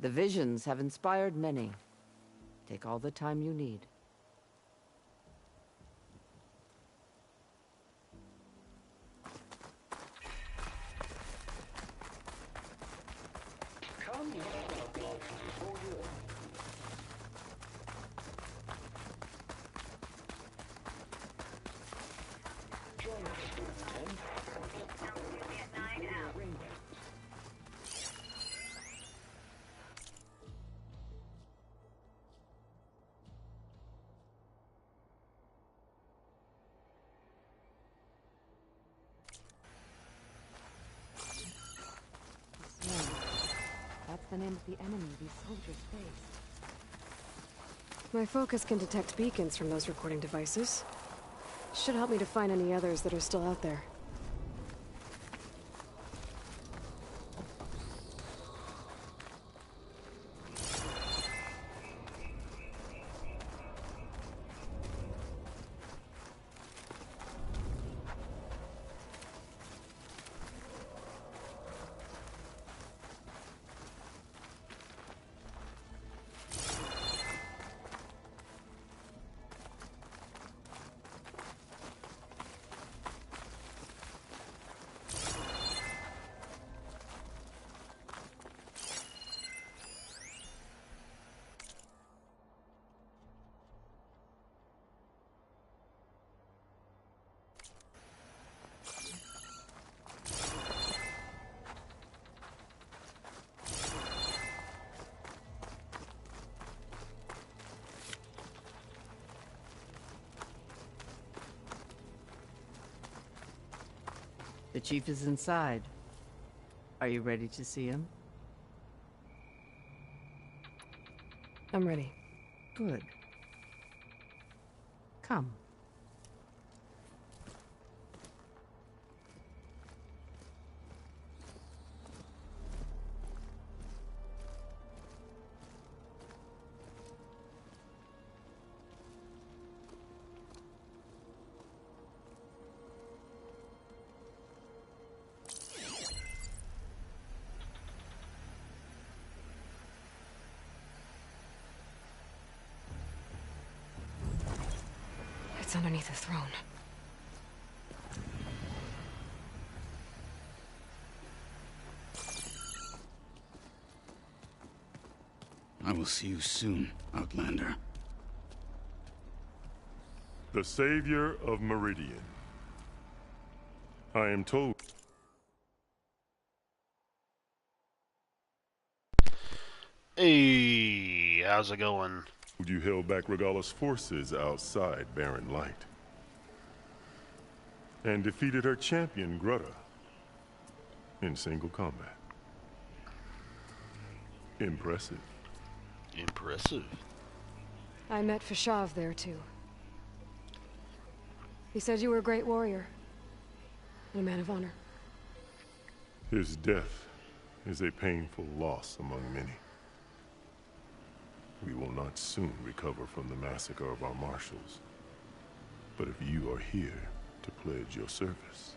The visions have inspired many. Take all the time you need. That's the name of the enemy these soldiers face. My focus can detect beacons from those recording devices. Should help me to find any others that are still out there. The chief is inside. Are you ready to see him? I'm ready. Good. Come. It's underneath the throne. I will see you soon, Outlander. The Savior of Meridian. I am told... Hey, how's it going? You held back Regalla's forces outside Barren Light. And defeated her champion, Grudda, in single combat. Impressive. Impressive. I met Fashav there, too. He said you were a great warrior. And a man of honor. His death is a painful loss among many. We will not soon recover from the massacre of our marshals. But if you are here to pledge your service,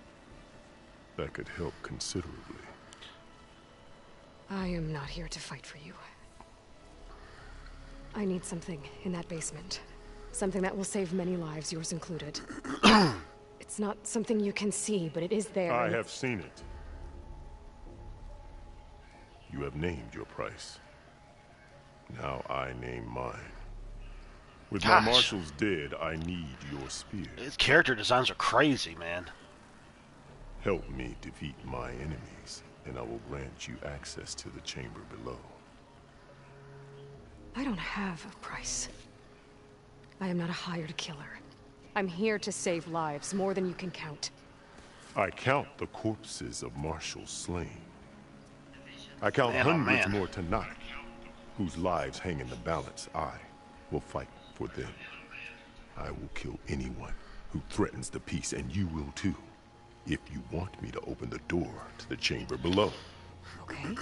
that could help considerably. I am not here to fight for you. I need something in that basement. Something that will save many lives, yours included. It's not something you can see, but it is there. I have seen it. You have named your price. Now I name mine. With my marshals dead, I need your spear. His character designs are crazy, man. Help me defeat my enemies, and I will grant you access to the chamber below. I don't have a price. I am not a hired killer. I'm here to save lives, more than you can count. I count the corpses of marshals slain. I count hundreds more tonight, whose lives hang in the balance. I will fight for them. I will kill anyone who threatens the peace, and you will too, if you want me to open the door to the chamber below. Okay.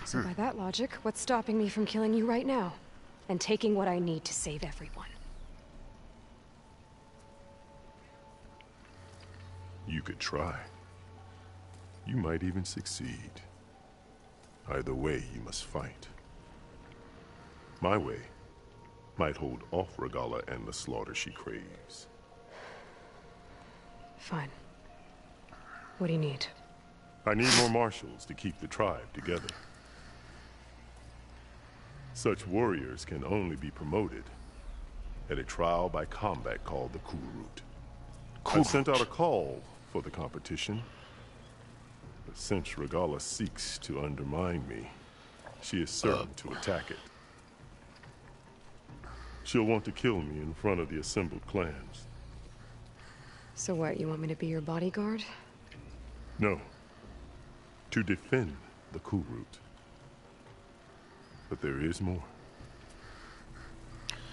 So by that logic, what's stopping me from killing you right now? And taking what I need to save everyone? You could try. You might even succeed. Either way, you must fight. My way might hold off Regalla and the slaughter she craves. Fine. What do you need? I need more marshals to keep the tribe together. Such warriors can only be promoted at a trial by combat called the Kulrut. I sent out a call for the competition, but since Regalla seeks to undermine me, she is certain to attack it. She'll want to kill me in front of the assembled clans. So what, you want me to be your bodyguard? No. To defend the Kulrut. But there is more.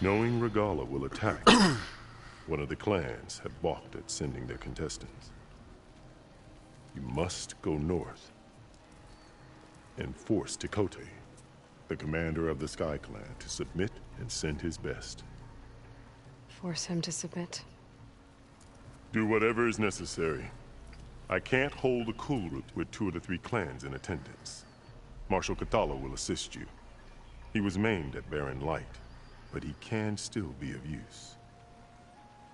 Knowing Regalla will attack, one of the clans have balked at sending their contestants. You must go north and force Tekote, the commander of the Sky Clan, to submit and send his best. Force him to submit? Do whatever is necessary. I can't hold the Kulrut with 2 of the 3 clans in attendance. Marshal Kotallo will assist you. He was maimed at Barren Light, but he can still be of use.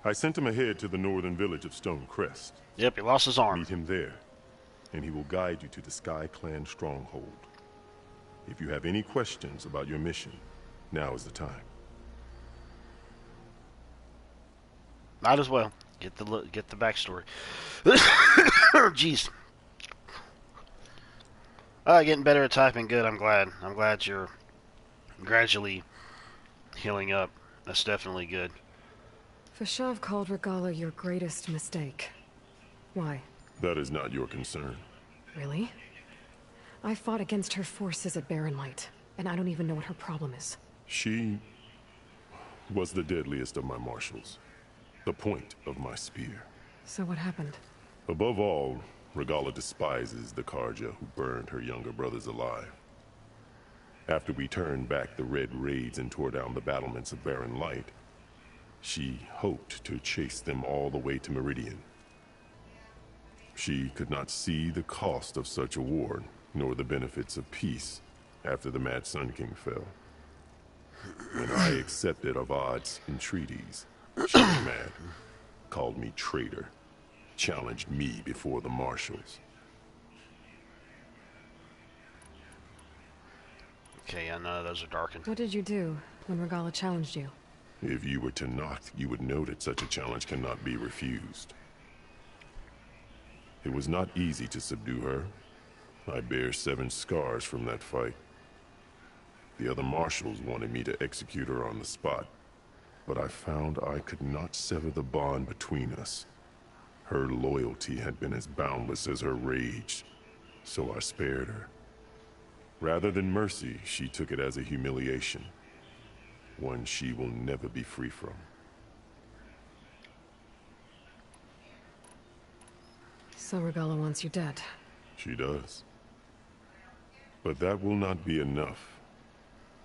I sent him ahead to the northern village of Stone Crest. Yep, he lost his arm. Meet him there, and he will guide you to the Sky Clan stronghold. If you have any questions about your mission, now is the time. Might as well get the backstory. Jeez. Getting better at typing. Good. I'm glad. I'm glad you're gradually healing up. That's definitely good. Fashav called Regalla your greatest mistake. Why? That is not your concern. Really? I fought against her forces at Barren Light, and I don't even know what her problem is. She was the deadliest of my marshals. The point of my spear. So what happened? Above all, Regalla despises the Karja who burned her younger brothers alive. After we turned back the Red Raids and tore down the battlements of Barren Light, she hoped to chase them all the way to Meridian. She could not see the cost of such a war, nor the benefits of peace after the Mad Sun King fell. When I accepted Avad's entreaties, she was mad, called me traitor, challenged me before the marshals. Okay, yeah, none of those are darkened. What did you do when Regalla challenged you? If you were to knock, you would know that such a challenge cannot be refused. It was not easy to subdue her. I bear 7 scars from that fight. The other marshals wanted me to execute her on the spot, but I found I could not sever the bond between us. Her loyalty had been as boundless as her rage, so I spared her. Rather than mercy, she took it as a humiliation, one she will never be free from. So Regalla wants you dead. She does. But that will not be enough.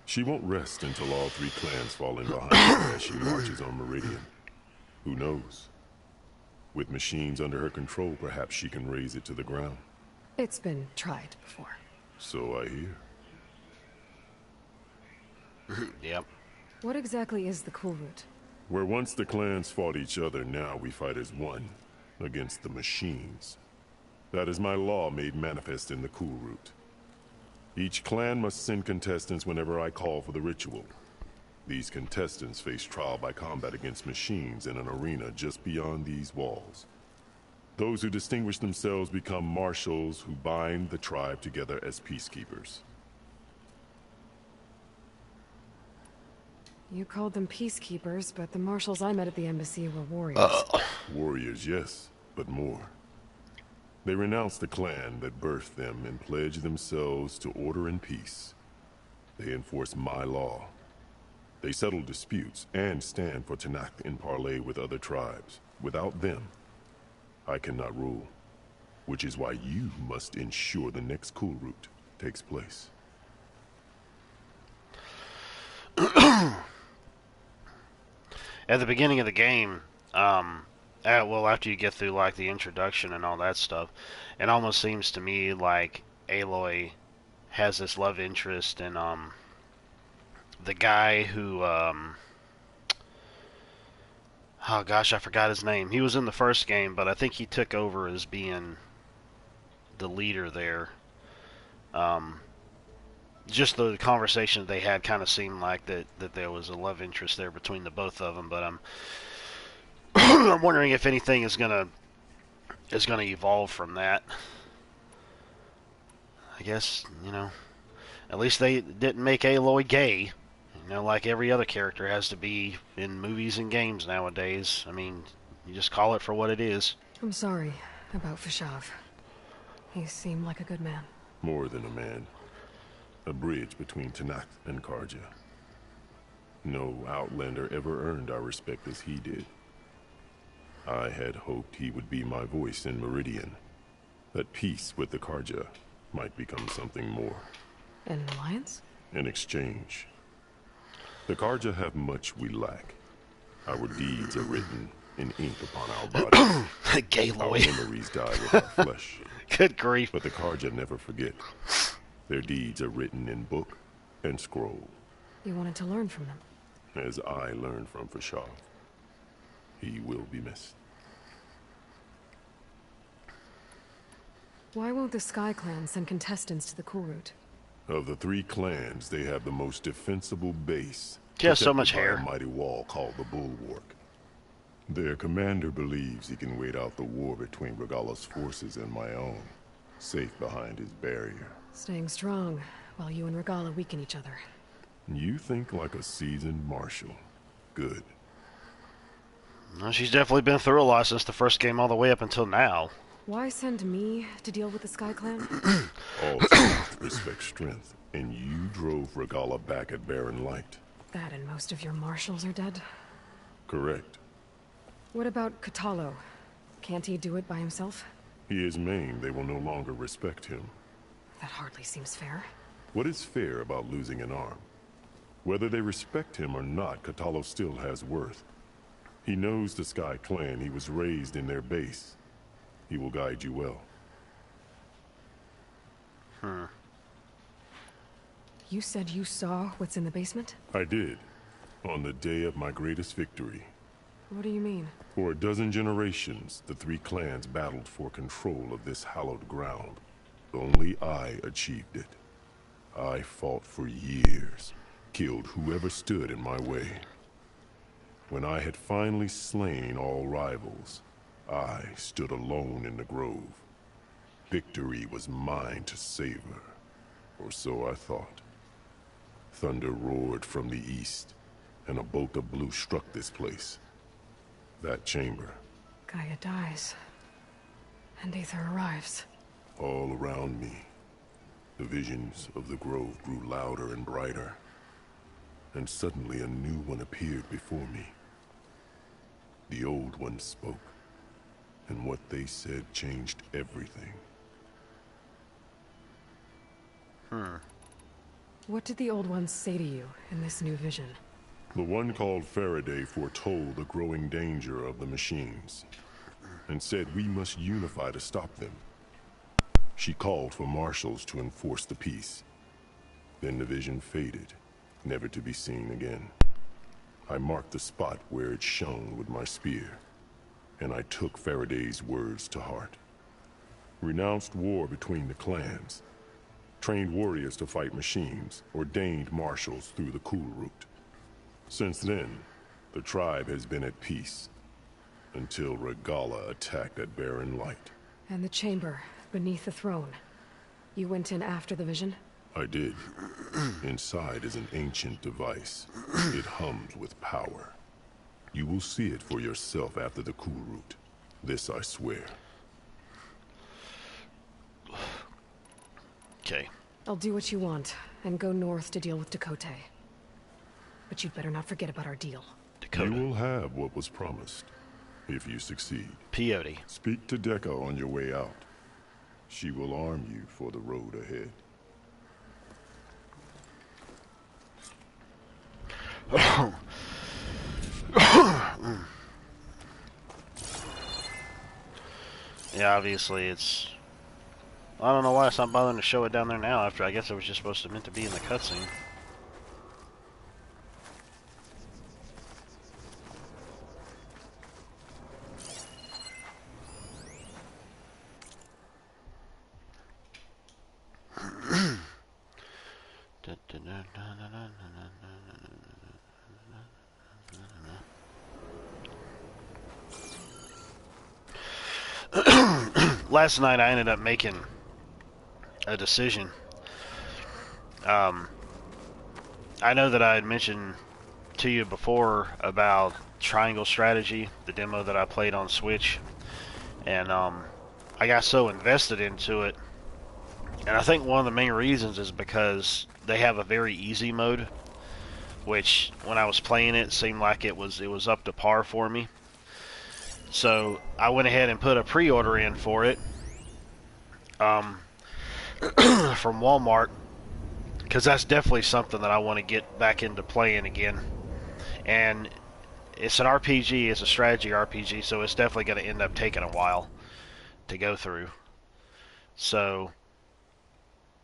She won't rest until all 3 clans fall in behind her as she marches on Meridian. Who knows? With machines under her control, perhaps she can raise it to the ground. It's been tried before. So I hear. Yep. What exactly is the Kulrut? Where once the clans fought each other, now we fight as one, against the machines. That is my law made manifest in the Kulrut. Each clan must send contestants whenever I call for the ritual. These contestants face trial by combat against machines in an arena just beyond these walls. Those who distinguish themselves become marshals who bind the tribe together as peacekeepers. You called them peacekeepers, but the marshals I met at the embassy were warriors. Warriors, yes, but more. They renounce the clan that birthed them and pledge themselves to order and peace. They enforce my law. They settle disputes and stand for Tenakth in parley with other tribes. Without them, I cannot rule. Which is why you must ensure the next Kulrut takes place. At the beginning of the game, well, after you get through like the introduction and all that stuff, it almost seems to me like Aloy has this love interest, and the guy who oh gosh, I forgot his name. He was in the first game, but I think he took over as being the leader there. Just the conversation they had kind of seemed like that there was a love interest there between the both of them. But I'm wondering if anything is gonna evolve from that. I guess, you know, at least they didn't make Aloy gay. You know, like every other character has to be in movies and games nowadays. I mean, you just call it for what it is. I'm sorry about Fashav. He seemed like a good man. More than a man. A bridge between Tenakth and Carja. No Outlander ever earned our respect as he did. I had hoped he would be my voice in Meridian. That peace with the Carja might become something more. An alliance? In exchange. The Carja have much we lack. Our deeds are written in ink upon our bodies. Gay Our Loy. memories die with our flesh. Good grief. But the Carja never forget. Their deeds are written in book and scroll. You wanted to learn from them. As I learned from Fashav. He will be missed. Why won't the Sky Clan send contestants to the Kulrut? Of the 3 clans, they have the most defensible base. He has so much protected by hair. a mighty wall called the Bulwark. Their commander believes he can wait out the war between Regalla's forces and my own, safe behind his barrier. Staying strong, while you and Regalla weaken each other. You think like a seasoned marshal. Good. Well, she's definitely been through a lot since the first game all the way up until now. Why send me to deal with the Sky Clan? All clans respect strength, and you drove Regalla back at Barren Light. That and most of your marshals are dead. Correct. What about Kotallo? Can't he do it by himself? He is maimed, they will no longer respect him. That hardly seems fair. What is fair about losing an arm? Whether they respect him or not, Kotallo still has worth. He knows the Sky Clan. He was raised in their base. He will guide you well. You said you saw what's in the basement? I did. On the day of my greatest victory. What do you mean? For a dozen generations, the 3 clans battled for control of this hallowed ground. Only I achieved it. I fought for years, killed whoever stood in my way. When I had finally slain all rivals, I stood alone in the grove. Victory was mine to savor, or so I thought. Thunder roared from the east, and a bolt of blue struck this place. That chamber. Gaia dies. And Aether arrives. All around me, the visions of the grove grew louder and brighter. And suddenly a new one appeared before me. The old one spoke, and what they said changed everything. What did the old ones say to you in this new vision? The one called Faraday foretold the growing danger of the machines, and said we must unify to stop them. She called for marshals to enforce the peace. Then the vision faded, never to be seen again. I marked the spot where it shone with my spear, and I took Faraday's words to heart. Renounced war between the clans, trained warriors to fight machines, ordained marshals through the Kulrut. Since then, the tribe has been at peace, until Regalla attacked at Barren Light. And the chamber, beneath the throne. You went in after the vision? I did. Inside is an ancient device. It hums with power. You will see it for yourself after the Kulrut. This I swear. Okay. I'll do what you want, and go north to deal with Dakota. But you'd better not forget about our deal. Dakota. You will have what was promised, if you succeed. Peyote. Speak to Dekka on your way out. She will arm you for the road ahead. Yeah, obviously it's I don't know why it's not bothering to show it down there now. After I guess it was just meant to be in the cutscene. Last night I ended up making a decision. I know that I had mentioned to you before about Triangle Strategy, the demo that I played on Switch, and I got so invested into it, and I think one of the main reasons is because they have a very easy mode, which when I was playing it seemed like it was up to par for me. So I went ahead and put a pre-order in for it from Walmart, because that's definitely something that I want to get back into playing again. And it's an RPG, it's a strategy RPG, so it's definitely going to end up taking a while to go through. So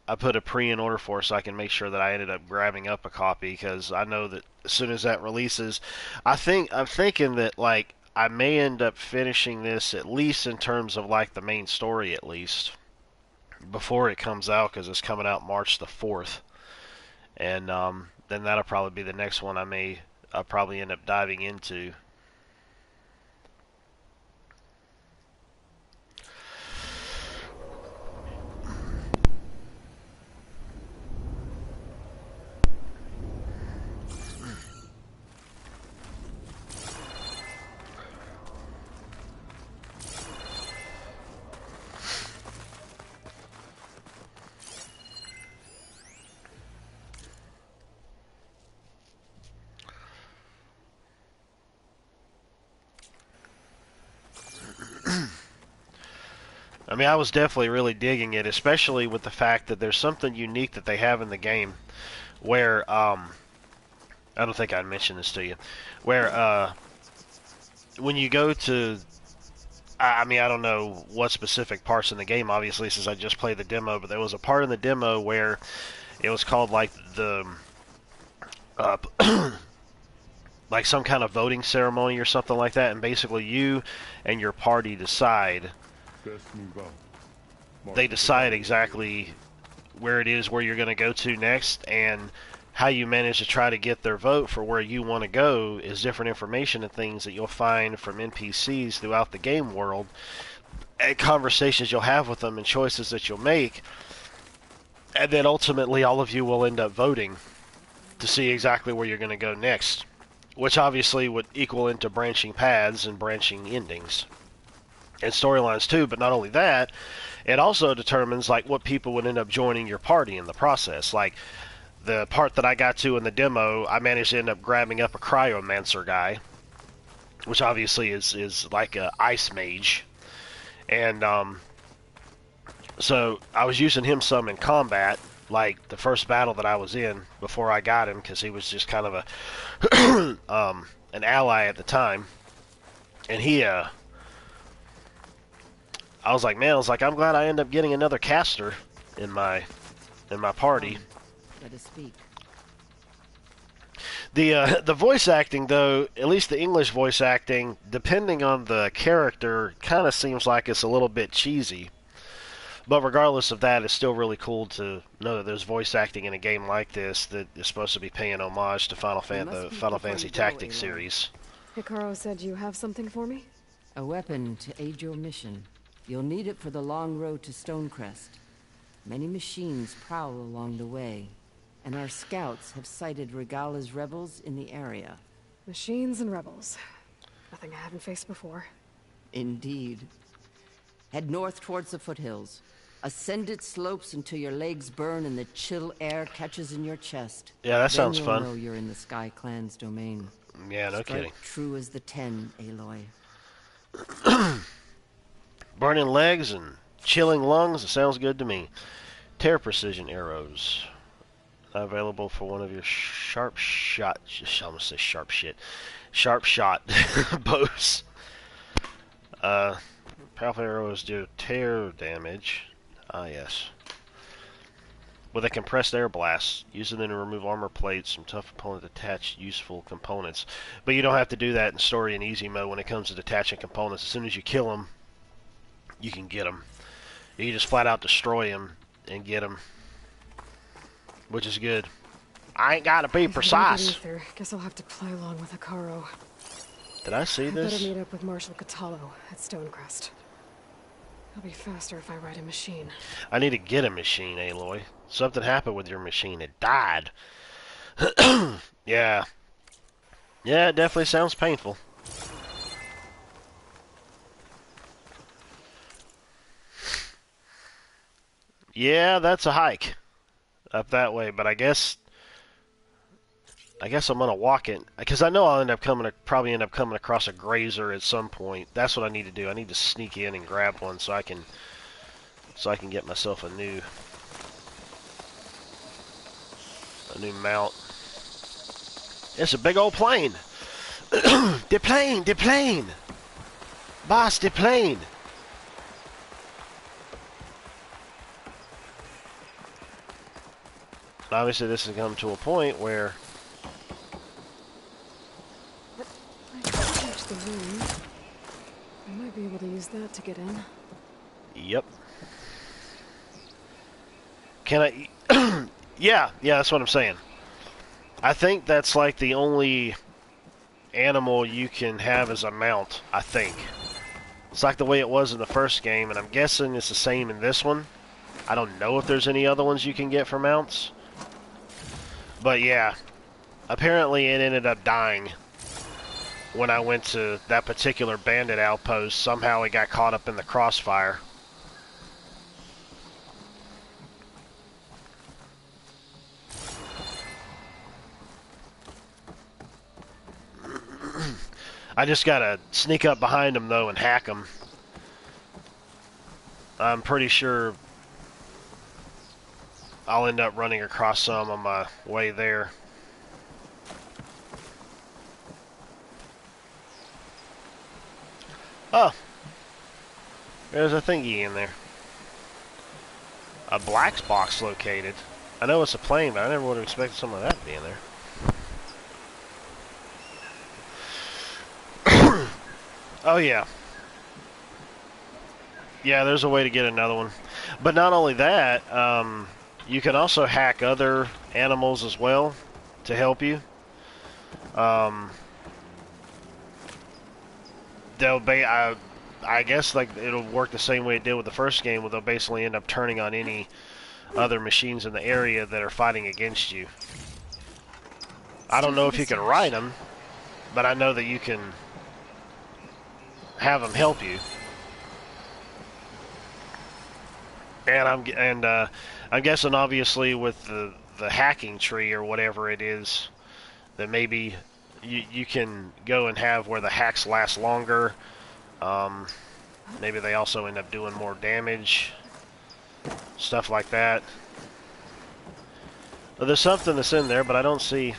I put a pre-in order for it so I can make sure that I ended up grabbing up a copy, because I know that as soon as that releases, I'm thinking that like I may end up finishing this, at least in terms of like the main story, at least before it comes out, because it's coming out March the 4th, and then that'll probably be the next one I'll probably end up diving into. I mean, I was definitely really digging it, especially with the fact that there's something unique that they have in the game where, I don't think I mentioned this to you, where, when you go to, I mean, I don't know what specific parts in the game, obviously, since I just played the demo, but there was a part in the demo where it was called, like, the, like some kind of voting ceremony or something like that, and basically you and your party decide. They decide exactly where it is where you're going to go to next, and how you manage to try to get their vote for where you want to go is different information and things that you'll find from NPCs throughout the game world, and conversations you'll have with them and choices that you'll make, and then ultimately all of you will end up voting to see exactly where you're going to go next, which obviously would equal into branching paths and branching endings and storylines too. But not only that, it also determines like what people would end up joining your party in the process. Like the part that I got to in the demo, I managed to end up grabbing up a cryomancer guy, which obviously is like a ice mage, and so I was using him some in combat, like the first battle that I was in before I got him, because he was just kind of a an ally at the time, and he I was like, I'm glad I end up getting another caster in my party. Let us speak. The voice acting, though, at least the English voice acting, depending on the character, kind of seems like it's a little bit cheesy. But regardless of that, it's still really cool to know that there's voice acting in a game like this that is supposed to be paying homage to the Final Fantasy Tactics series. Hikaru said you have something for me? A weapon to aid your mission. You'll need it for the long road to Stonecrest. Many machines prowl along the way, and our scouts have sighted Regala's rebels in the area. Machines and rebels. Nothing I haven't faced before. Indeed. Head north towards the foothills. Ascend its slopes until your legs burn and the chill air catches in your chest. Yeah, that sounds then fun. You'll know you're in the Sky Clan's domain. Yeah, no kidding. True as the 10, Aloy. Burning legs and chilling lungs, it sounds good to me. Tear precision arrows. Available for one of your sharp shot bows. Powerful arrows do tear damage. Ah, yes. With a compressed air blast, using them to remove armor plates from tough opponents, detach useful components. But you don't have to do that in story and easy mode when it comes to detaching components. As soon as you kill them, you can get them. You can just flat out destroy them and get them, which is good. I ain't gotta be precise. Guess I'll have to play along with Hekarro. Did I see this? Better meet up with Marshal Kotallo at Stonecrest. It'll be faster if I ride a machine. I need to get a machine, Aloy. Something happened with your machine. It died. Yeah. Yeah, it definitely sounds painful. Yeah, that's a hike up that way, but I guess I'm gonna walk it because I know I'll probably end up coming across a grazer at some point. That's what I need to do. I need to sneak in and grab one so I can get myself a new mount. It's a big old plane. The plane, boss, the plane. Obviously, this has come to a point where I can reach the room. I might be able to use that to get in. Yep. Can I? Yeah, that's what I'm saying. I think that's like the only animal you can have as a mount, I think. It's like the way it was in the first game, and I'm guessing it's the same in this one. I don't know if there's any other ones you can get for mounts. But yeah, apparently it ended up dying when I went to that particular bandit outpost. Somehow it got caught up in the crossfire. I just gotta sneak up behind them though and hack them. I'm pretty sure I'll end up running across some on my way there. Oh, there's a thingy in there. A black box located. I know it's a plane, but I never would have expected something like that to be in there. Oh yeah. Yeah, there's a way to get another one. But not only that, you can also hack other animals as well to help you. I guess like it'll work the same way it did with the first game, where they'll basically end up turning on any other machines in the area that are fighting against you. I don't know if you can ride them, but I know that you can have them help you. And I'm guessing obviously with the hacking tree or whatever it is, that maybe you can go and have where the hacks last longer. Maybe they also end up doing more damage, stuff like that. Well, there's something that's in there, but I don't see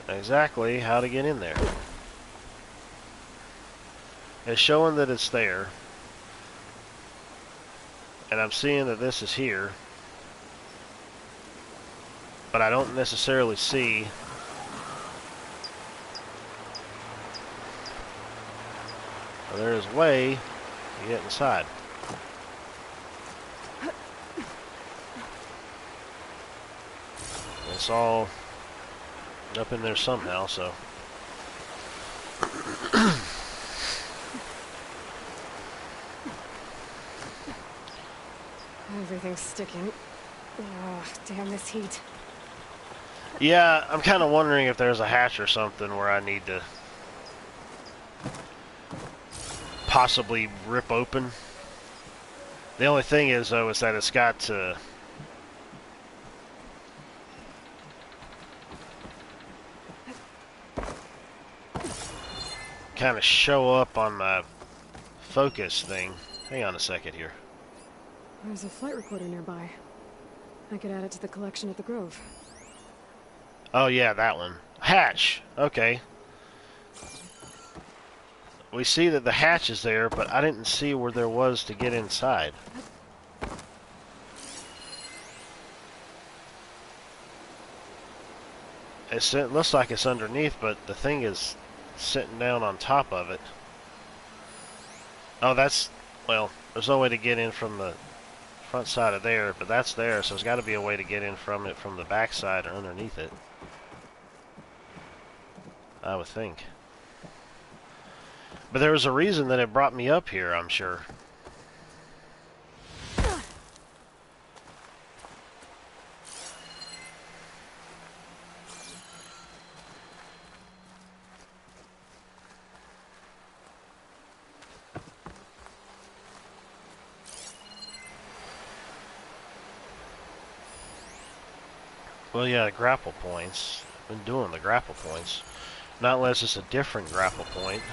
exactly how to get in there. It's showing that it's there, and I'm seeing that this is here, but I don't necessarily see there is a way to get inside. It's all up in there somehow, so. Everything's sticking. Oh, damn this heat. Yeah, I'm kind of wondering if there's a hatch or something where I need to possibly rip open. The only thing is, though, is that it's got to kind of show up on my focus thing. Hang on a second here. There's a flight recorder nearby. I could add it to the collection at the Grove. Oh yeah, that one. Hatch. Okay. We see that the hatch is there, but I didn't see where there was to get inside. It looks like it's underneath, but the thing is sitting down on top of it. Oh, well, there's no way to get in from the front side of there, but that's there, so there's got to be a way to get in from it from the back side or underneath it. I would think. But there was a reason that it brought me up here, I'm sure. Well, yeah, grapple points. I've been doing the grapple points. Not unless it's a different grapple point.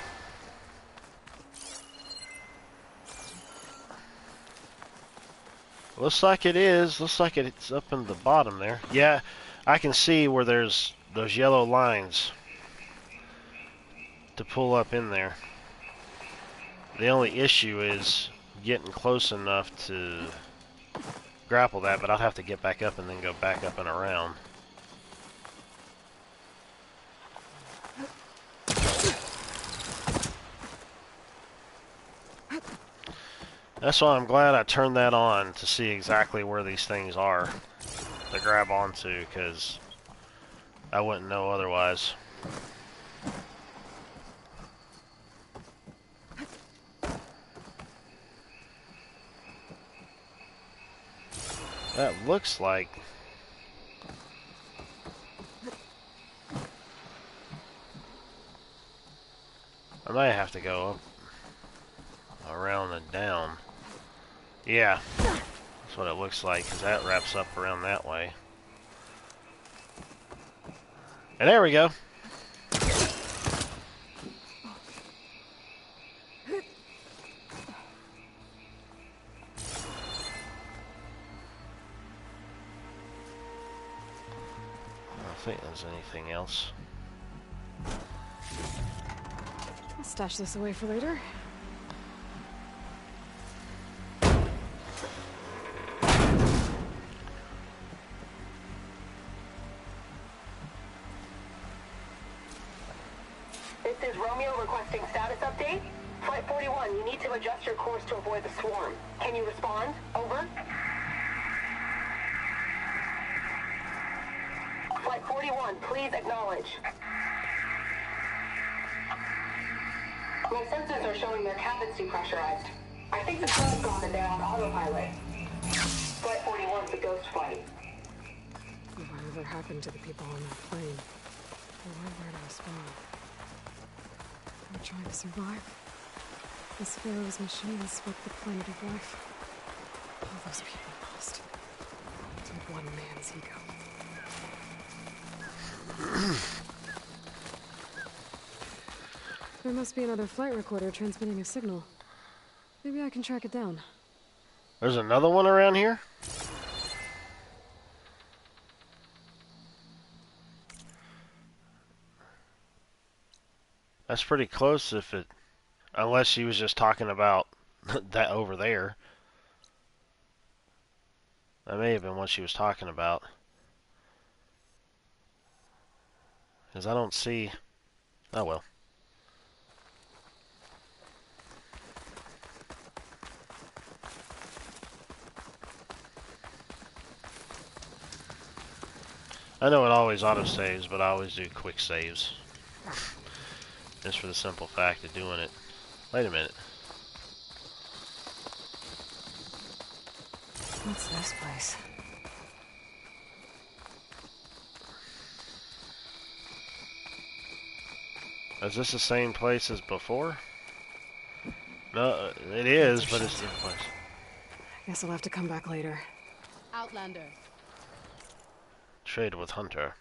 Looks like it is. Looks like it's up in the bottom there. Yeah, I can see where there's those yellow lines to pull up in there. The only issue is getting close enough to grapple that, but I'll have to get back up and then go back up and around. That's why I'm glad I turned that on to see exactly where these things are to grab onto, because I wouldn't know otherwise. That looks like... I might have to go up, around and down. Yeah, that's what it looks like, because that wraps up around that way. And there we go. I don't think there's anything else. I'll stash this away for later. This is Romeo requesting status update. Flight 41, you need to adjust your course to avoid the swarm. Can you respond? Over. Flight 41, please acknowledge. My sensors are showing their cabins depressurized. I think the crew's gone and they're on autopilot. Flight 41's a ghost flight. Whatever happened to the people on that plane? Or where to respond? They were trying to survive. As Pharaoh's machines swept the planet of life. All those people lost. To one man's ego. There must be another flight recorder transmitting a signal. Maybe I can track it down. There's another one around here? That's pretty close if it... Unless she was just talking about that over there. That may have been what she was talking about. Because I don't see... Oh well. I know it always auto-saves, but I always do quick saves. Just for the simple fact of doing it. Wait a minute. What's this place? Is this the same place as before? No, it is, but it's a different place. Guess I'll have to come back later. Outlander. Trade with Hunter.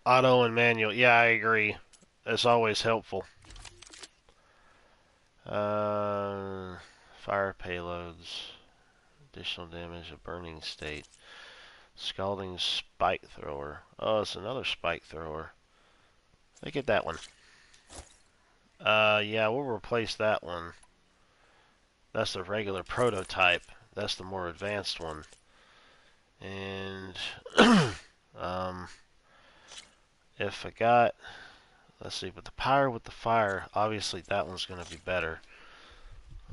Auto and manual. Yeah, I agree. It's always helpful. Fire payloads. Additional damage, a burning state. Scalding spike thrower. Oh, it's another spike thrower. Look at that one. Yeah, we'll replace that one. That's the regular prototype. That's the more advanced one. And If I got, let's see, but the power with the fire, obviously that one's going to be better.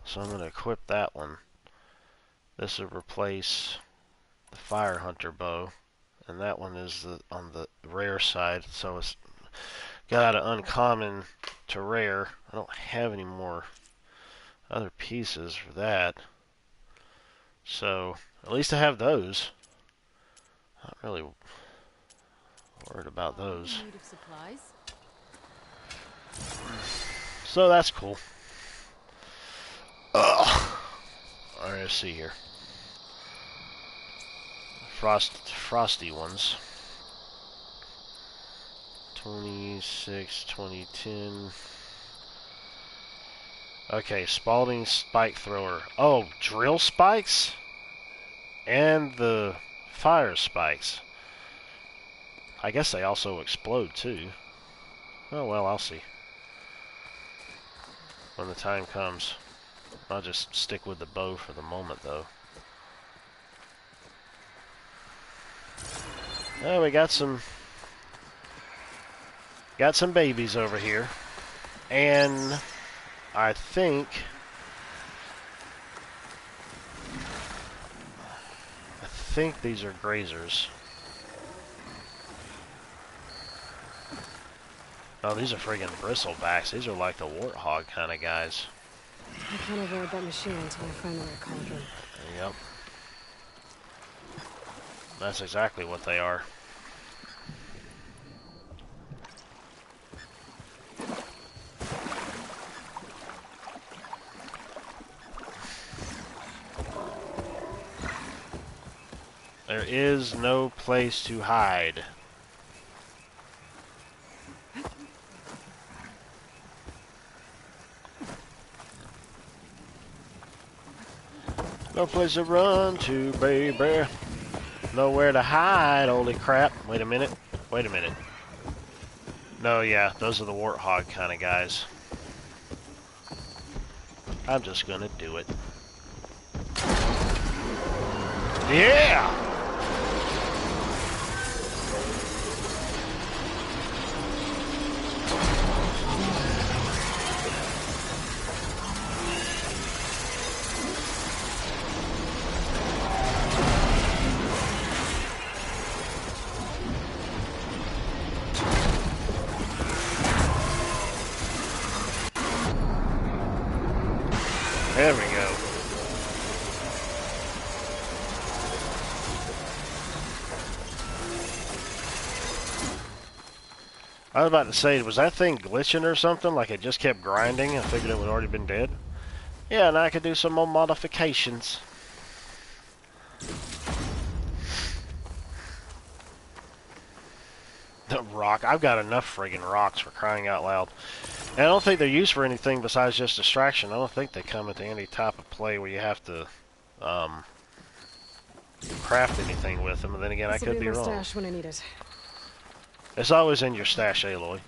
So I'm going to equip that one. This will replace the Fire Hunter bow, and that one is on the rare side, so it's got out of uncommon to rare. I don't have any more other pieces for that, so at least I have those. Not really worried about those. Need of supplies? So that's cool. Alright, let's see here. Frosty ones. 26, 2010. Okay, Spalding Spike Thrower. Oh, drill spikes? And the fire spikes. I guess they also explode too. Oh well, I'll see. When the time comes. I'll just stick with the bow for the moment though. Oh, we got some babies over here. And I think these are grazers. Oh, these are friggin' bristlebacks. These are like the warthog kind of guys. I can't avoid that machine until I find the right cauldron. Yep. That's exactly what they are. There is no place to hide. No place to run to, baby. Nowhere to hide, holy crap. Wait a minute. Wait a minute. No, yeah, those are the warthog kind of guys. I'm just gonna do it. Yeah! There we go. I was about to say, was that thing glitching or something? Like it just kept grinding? I figured it would already been dead. Yeah, and I could do some more modifications. The rock. I've got enough friggin' rocks for crying out loud. And I don't think they're used for anything besides just distraction. I don't think they come into any type of play where you have to craft anything with them. And then again, I could be wrong. Stash when I need it. It's always in your stash, Aloy.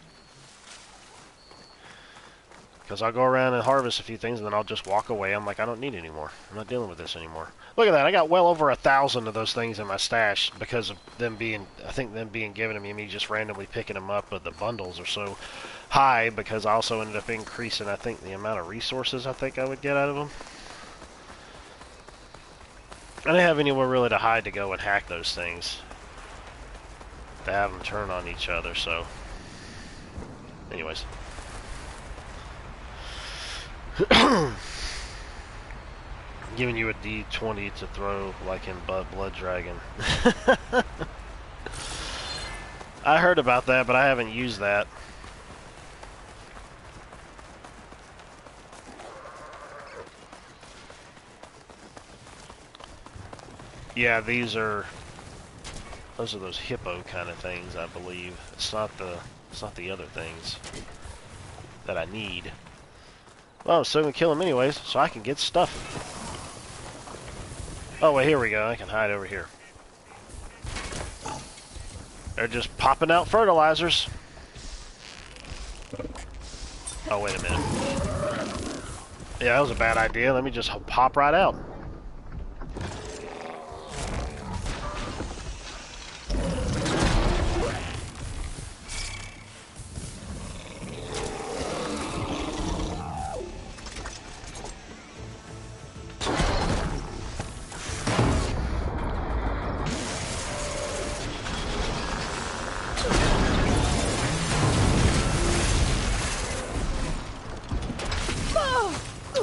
Because I'll go around and harvest a few things, and then I'll just walk away. I'm like, I don't need any more. I'm not dealing with this anymore. Look at that. I got well over 1,000 of those things in my stash because of them being, I think them being given to me, me just randomly picking them up, but the bundles are so high because I also ended up increasing, I think, the amount of resources I think I would get out of them. I didn't have anywhere really to hide to go and hack those things. To have them turn on each other, so... Anyways. Giving you a D20 to throw like in Blood Dragon. I heard about that, but I haven't used that. Yeah, those are those hippo kind of things, I believe. It's not the other things that I need. Well, I'm still gonna kill him anyways, so I can get stuff. Oh wait, here we go. I can hide over here. They're just popping out fertilizers. Oh, wait a minute. Yeah, that was a bad idea. Let me just pop right out.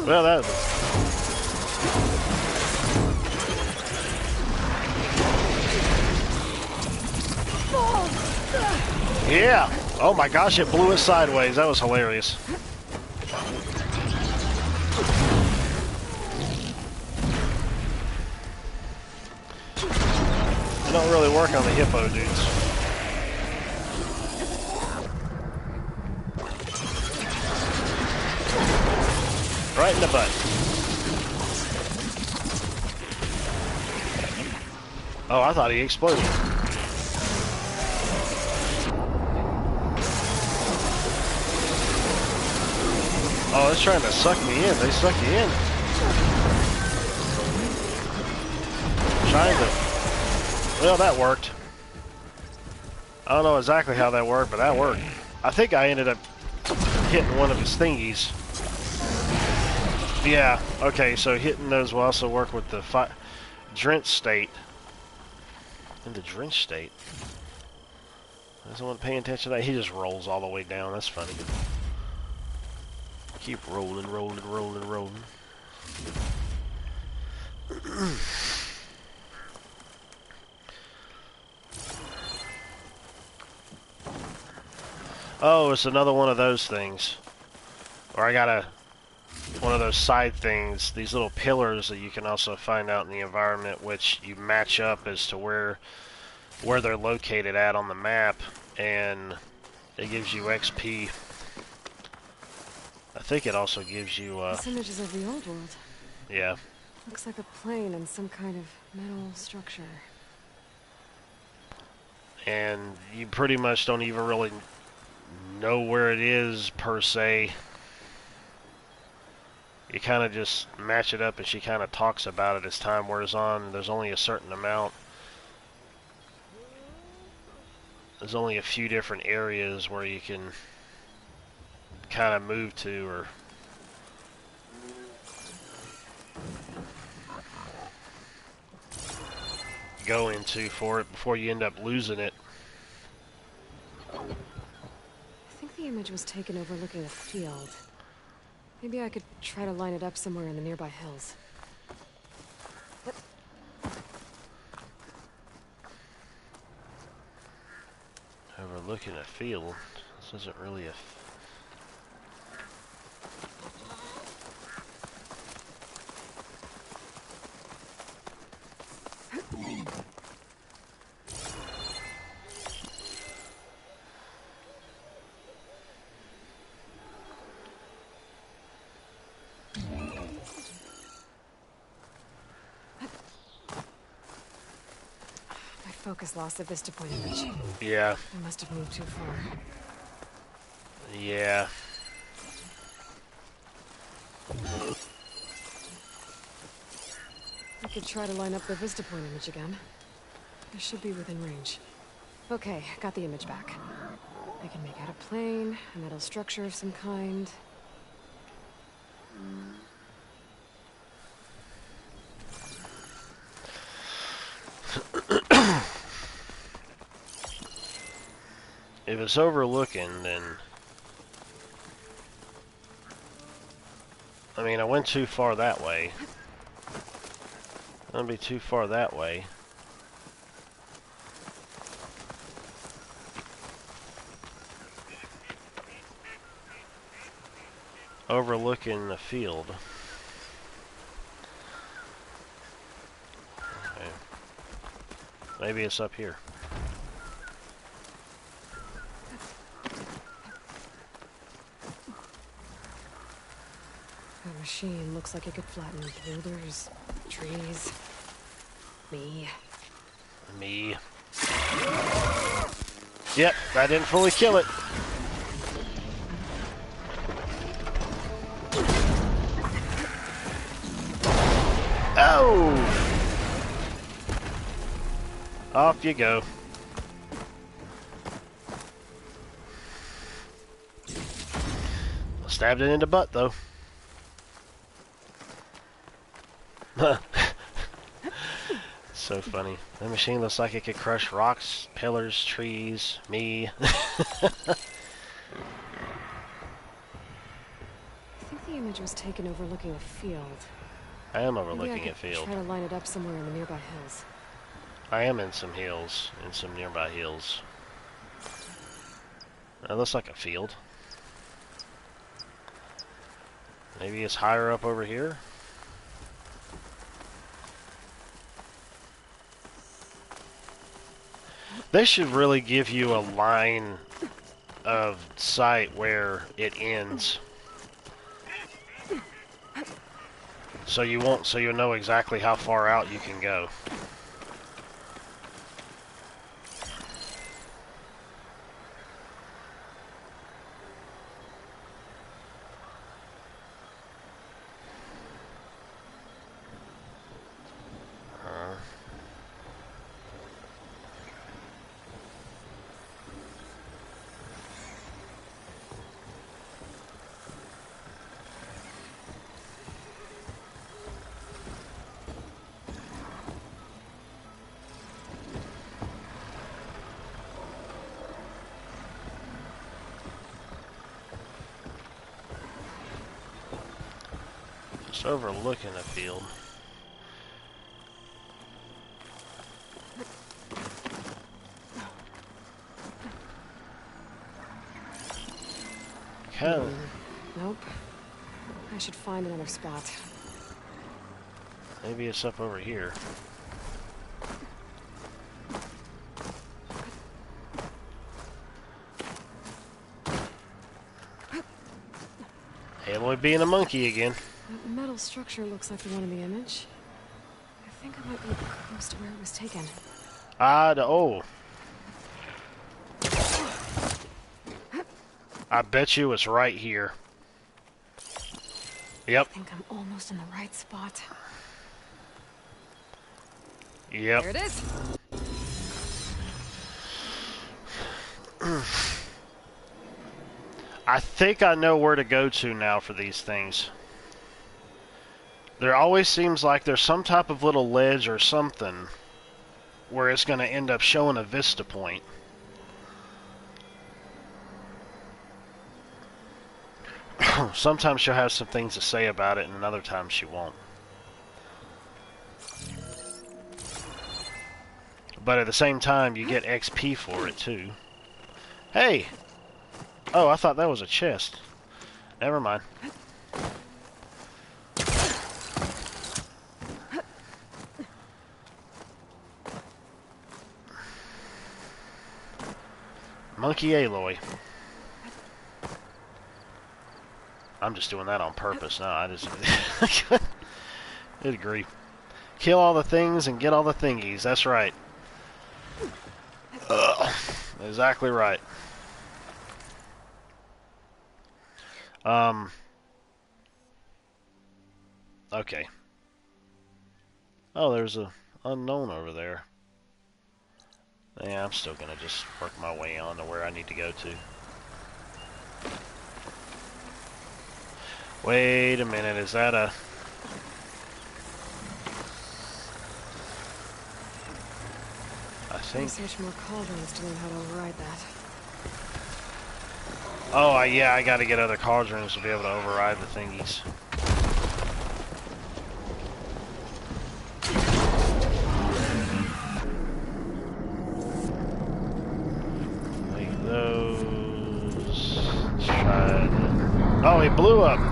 Well, that. Yeah. Oh my gosh, it blew it sideways. That was hilarious. They don't really work on the hippo dudes. Right in the butt. Oh, I thought he exploded. Oh, it's trying to suck me in. They suck you in. Trying to... Well, that worked. I don't know exactly how that worked, but that worked. I think I ended up hitting one of his thingies. Yeah, okay, so hitting those will also work with the drenched state. In the drenched state? I wasn't paying attention to that. He just rolls all the way down. That's funny. Keep rolling, rolling, rolling, rolling. Oh, it's another one of those things. Or I got one of those side things, these little pillars that you can also find out in the environment, which you match up as to where they're located at on the map, and it gives you XP. I think it also gives you This image is of the old world. yeah. Looks like a plane and some kind of metal structure. And you pretty much don't even really know where it is per se. You kind of just match it up, and she kind of talks about it as time wears on. There's only a certain amount. There's only a few different areas where you can kind of move to or go into for it before you end up losing it. I think the image was taken overlooking a field. Maybe I could try to line it up somewhere in the nearby hills. Overlooking a field. This isn't really a... Focus lost the Vista Point image. Yeah. I must have moved too far. Yeah. I could try to line up the Vista Point image again. I should be within range. Okay, got the image back. I can make out a plane, a metal structure of some kind. If it's overlooking, then... I mean, I went too far that way. I'll be too far that way. Overlooking the field. Okay. Maybe it's up here. That machine looks like it could flatten boulders, trees. Me. Me. Yep, I didn't fully kill it. Oh! Off you go. Stabbed it in the butt, though. So funny. That machine looks like it could crush rocks, pillars, trees, me. I think the image was taken overlooking a field. I am Maybe overlooking I a field. could try to line it up somewhere in the nearby hills. I am in some hills, in some nearby hills. That looks like a field. Maybe it's higher up over here? They should really give you a line of sight where it ends. So you won't, so you'll know exactly how far out you can go. Just overlooking a field. Okay. Nope. I should find another spot. Maybe it's up over here. Aloy being a monkey again. That metal structure looks like the one in the image. I think I might be close to where it was taken. Oh. I bet you it's right here. Yep. I think I'm almost in the right spot. Yep. There it is. I think I know where to go to now for these things. There always seems like there's some type of little ledge or something where it's going to end up showing a vista point. Sometimes she'll have some things to say about it, and other times she won't. But at the same time, you get XP for it, too. Hey! Oh, I thought that was a chest. Never mind. Monkey Aloy. I'm just doing that on purpose. No, I just... Good grief. Kill all the things and get all the thingies. That's right. Ugh. Exactly right. Okay. Oh, there's a unknown over there. Yeah, I'm still gonna just work my way on to where I need to go to. Wait a minute, is that a... I think... Research more cauldrons to learn how to override that. Oh, yeah, I gotta get other cauldrons to be able to override the thingies. Make those... Try to... Oh, it blew up!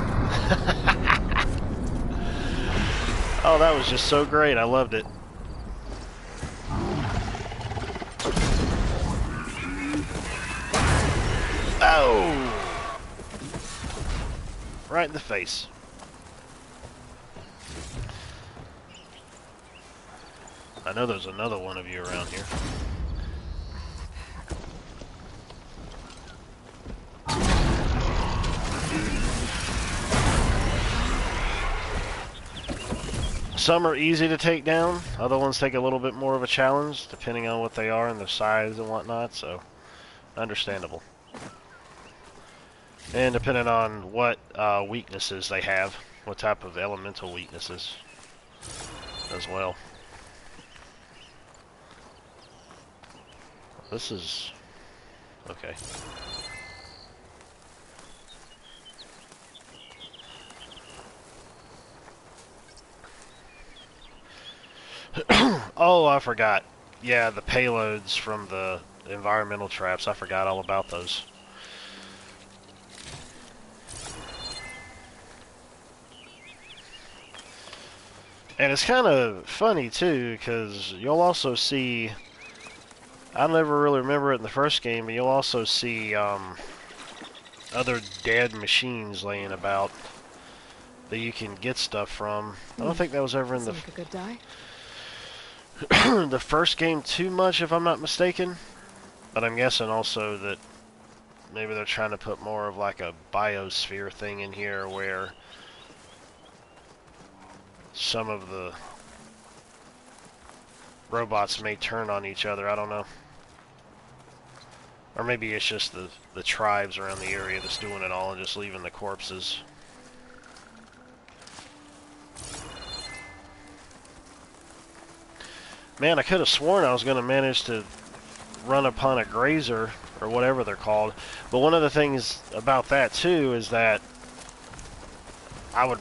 Oh, that was just so great. I loved it. Oh! Right in the face. I know there's another one of you around here. Some are easy to take down, other ones take a little bit more of a challenge, depending on what they are and their size and whatnot, so understandable. And depending on what weaknesses they have, what type of elemental weaknesses as well. This is... okay. Oh, I forgot. Yeah, the payloads from the environmental traps. I forgot all about those. And it's kind of funny, too, because you'll also see... I never really remember it in the first game, but you'll also see other dead machines laying about that you can get stuff from. I don't think that was ever in Seems like a good die. the first game too much, if I'm not mistaken. But I'm guessing also that maybe they're trying to put more of like a biosphere thing in here where some of the robots may turn on each other. I don't know. Or maybe it's just the tribes around the area that's doing it all and just leaving the corpses. Man, I could have sworn I was going to manage to run upon a grazer, or whatever they're called. But one of the things about that, too, is that I would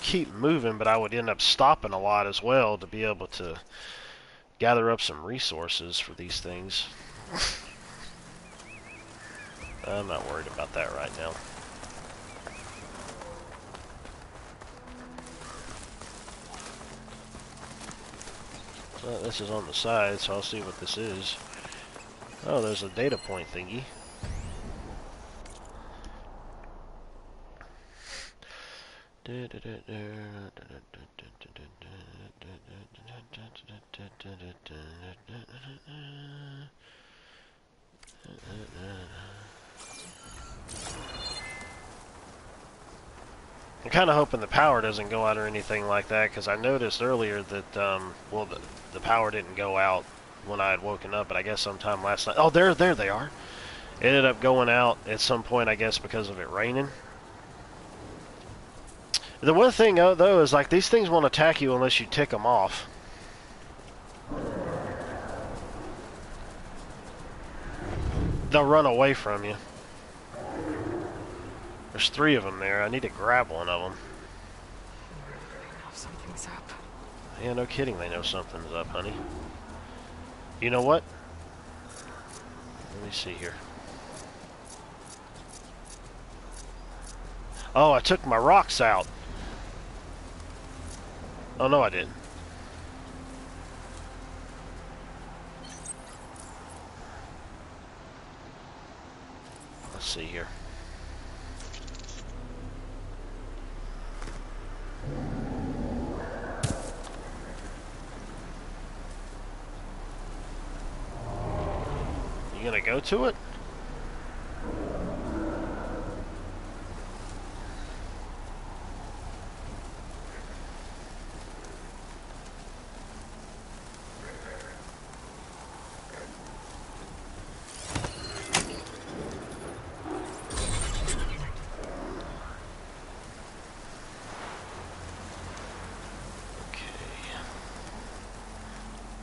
keep moving, but I would end up stopping a lot as well to be able to gather up some resources for these things. I'm not worried about that right now. Well, this is on the side, so I'll see what this is. Oh, there's a data point thingy. I'm kind of hoping the power doesn't go out or anything like that, because I noticed earlier that, well, the power didn't go out when I had woken up, but I guess sometime last night. Oh, there they are. It ended up going out at some point, I guess, because of it raining. The one thing, though, is like these things won't attack you unless you tick them off. They'll run away from you. There's 3 of them there. I need to grab one of them. I know something's up. Yeah, no kidding, they know something's up, honey. You know what? Let me see here. Oh, I took my rocks out. Oh, no, I didn't. Let's see here. You gonna go to it?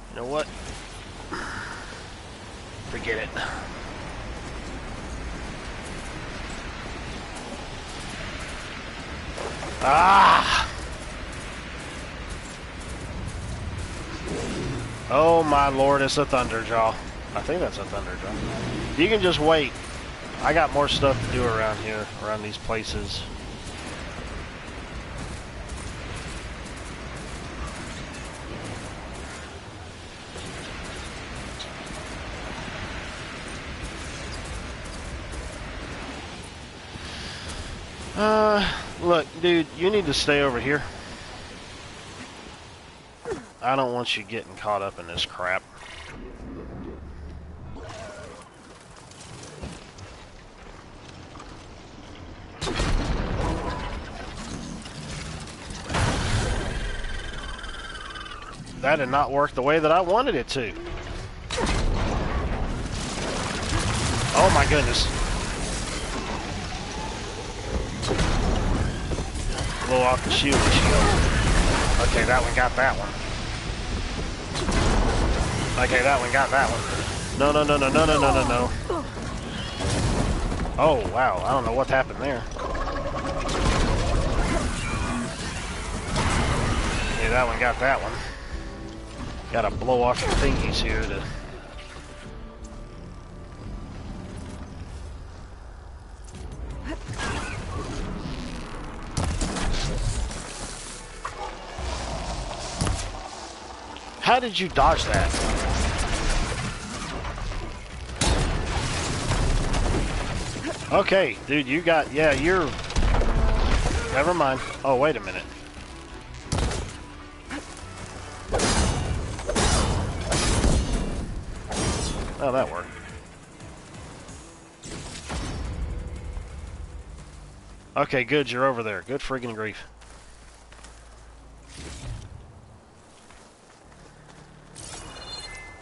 You know what? Forget it. Ah! Oh my lord, it's a Thunderjaw. I think that's a Thunderjaw. You can just wait. I got more stuff to do around here, around these places. Look, dude, you need to stay over here. I don't want you getting caught up in this crap. That did not work the way that I wanted it to. Oh my goodness. Blow off the shield. Okay, that one got that one. Okay, that one got that one. No, no, no, no, no, no, no, no, no. Oh, wow. I don't know what happened there. Yeah, that one got that one. Gotta blow off your thingies here to... How did you dodge that? Okay, dude, you got... Yeah, you're... Never mind. Oh, wait a minute. Oh, that worked. Okay, good, you're over there. Good friggin' grief.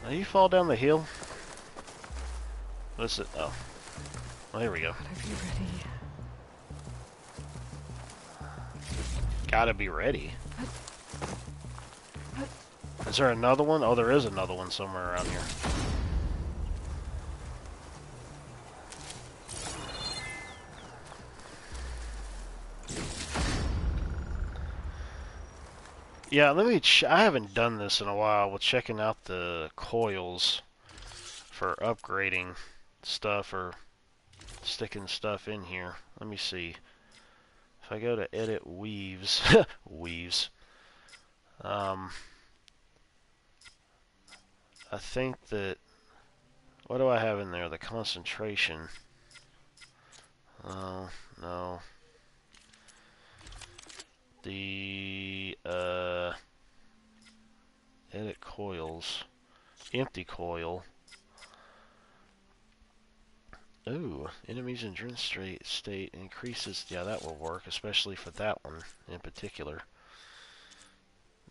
Now you fall down the hill. What's it? Oh. Well, here we go. Gotta be ready. Gotta be ready. Is there another one? Oh, there is another one somewhere around here. Yeah, let me I haven't done this in a while with checking out the coils for upgrading stuff or sticking stuff in here. Let me see. If I go to edit weaves, weaves, I think that, what do I have in there? The concentration. Oh, no. The, edit coils. Empty coil. Ooh, enemies in endurance state increases. Yeah, that will work, especially for that one in particular.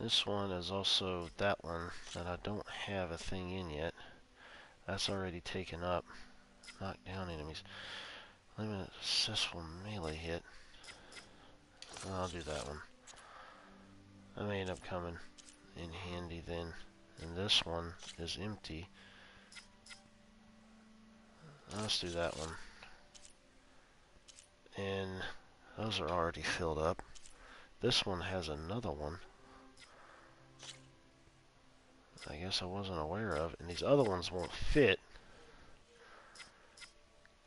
This one is also that one that I don't have a thing in yet. That's already taken up. Knock down enemies. Limit successful melee hit. I'll do that one. That may end up coming in handy then. And this one is empty. Let's do that one. And those are already filled up. This one has another one. I guess I wasn't aware of. And these other ones won't fit.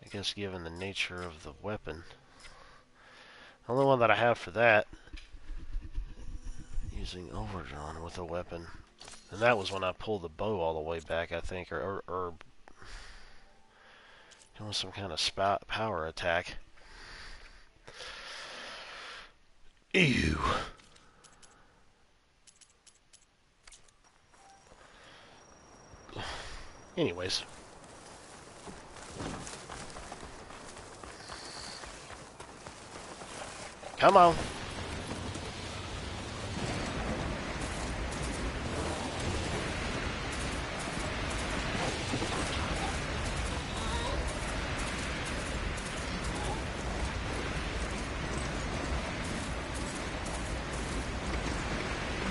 I guess given the nature of the weapon. The only one that I have for that, using overdrawn with a weapon. And that was when I pulled the bow all the way back, I think, or doing some kind of power attack. Ew. Anyways. Come on.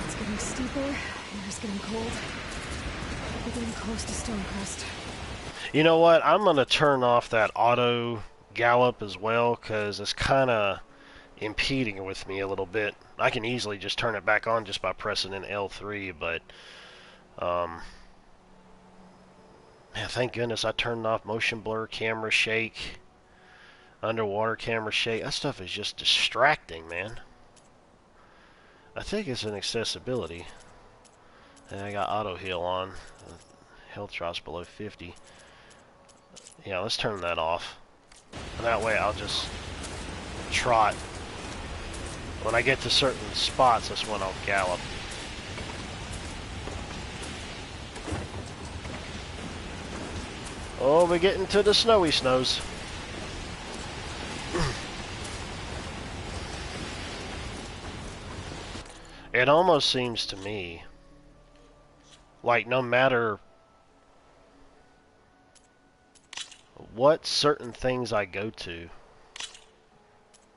It's getting steeper, air's getting cold. We're getting close to Stonecrest. You know what? I'm going to turn off that auto gallop as well, because it's kind of impeding with me a little bit. I can easily just turn it back on just by pressing in L3, but man, thank goodness I turned off motion blur, camera shake, underwater camera shake. That stuff is just distracting, man. I think it's an accessibility. And I got auto heal on. Health drops below 50. Yeah, let's turn that off. And that way I'll just trot. When I get to certain spots, that's when I'll gallop. Oh, we're getting to the snowy snows. It almost seems to me like no matter what certain things I go to,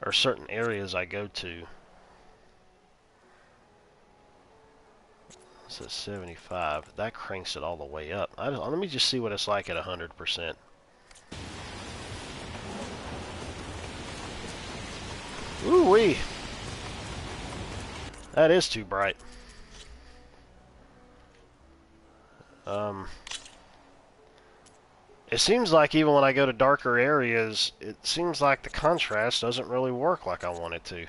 or certain areas I go to, it's at 75, that cranks it all the way up. Let me just see what it's like at 100%. Ooh-wee! That is too bright. It seems like even when I go to darker areas, it seems like the contrast doesn't really work like I want it to.